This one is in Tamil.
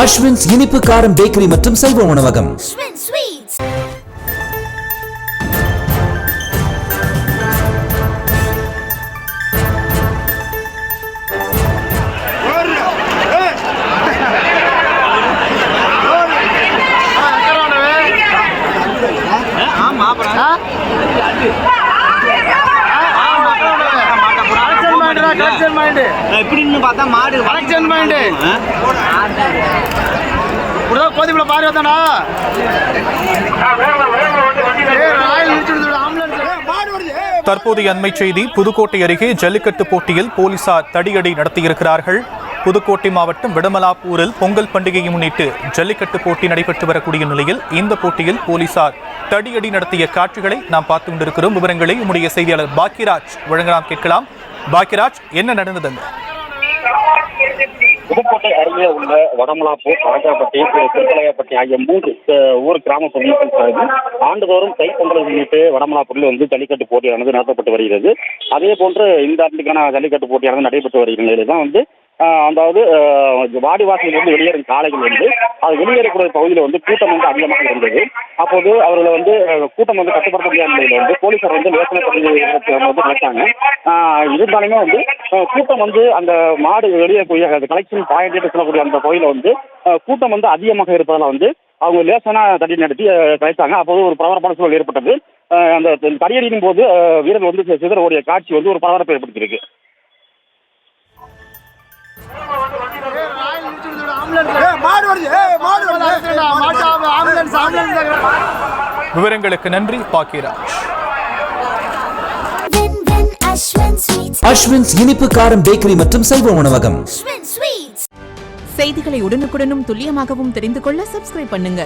அஸ்வின்ஸ் இனிப்பு காரம் பேக்கரி மற்றும் செல்வ உணவகம். எப்படின்னு பார்த்தா மாடு கலெக்ஷன் மைண்ட் கோதிப்புல பாரு வந்தானா தற்போதைய அண்மை செய்தி. புதுக்கோட்டை அருகே ஜல்லிக்கட்டு போட்டியில் போலீசார் தடியடி நடத்தியிருக்கிறார்கள். புதுக்கோட்டை மாவட்டம் விடமலாப்பூரில் பொங்கல் பண்டிகையை முன்னிட்டு ஜல்லிக்கட்டு போட்டி நடைபெற்று வரக்கூடிய நிலையில் இந்த போட்டியில் போலீசார் தடியடி நடத்திய காட்சிகளை நாம் பார்த்து கொண்டிருக்கிறோம். விவரங்களை நம்முடைய செய்தியாளர் பாக்கியராஜ் வழங்கலாம், கேட்கலாம். பாக்கியராஜ், என்ன நடந்தது? புதுக்கோட்டை அருகே உள்ள வடமலாப்பூர், ராஜாப்பட்டி, திருப்பலையாப்பட்டி ஆகிய 3 ஊர் கிராம பொதுமக்கள் சார்பில் ஆண்டுதோறும் தைப்பொங்கலை முன்னிட்டு வடமலாப்பூரில் ஜல்லிக்கட்டு போட்டியானது நடத்தப்பட்டு வருகிறது. அதே போன்று இந்த ஆண்டுக்கான ஜல்லிக்கட்டு போட்டியானது நடைபெற்று வருகிற நிலையில் தான் அதாவது வாடிவாசலிலிருந்து வெளியேறும் காலைகள் அது வெளியேறக்கூடிய பகுதியில் கூட்டம் அதிகமாக இருந்தது. அப்போது அவர்களை கூட்டம் கட்டுப்படுத்த முடியாத நிலையில் போலீசார் யோசனை கிடைச்சாங்க. இருந்தாலுமே கூட்டம் அந்த மாடு வெளியே போய் கலெக்ஷன் பாயிண்ட் சொல்லக்கூடிய அந்த பகுதியில் கூட்டம் அதிகமாக இருப்பதால் அவங்க லேசான தடி நடத்தி கலைத்தாங்க. அப்போது ஒரு பரபரப்பான சூழல் ஏற்பட்டது. அந்த தடியடிக்கும் போது வீரர்கள் சிதற ஓடிய காட்சி ஒரு பரபரப்பை ஏற்படுத்தியிருக்கு. விவரங்களுக்கு நன்றி பாக்கியராஜ். அஸ்வின்ஸ் இனிப்பு காரம் பேக்கரி மற்றும் செல்வ உணவகம். செய்திகளை உடனுக்குடனும் துல்லியமாகவும் தெரிந்து கொள்ள சப்ஸ்கிரைப் பண்ணுங்க.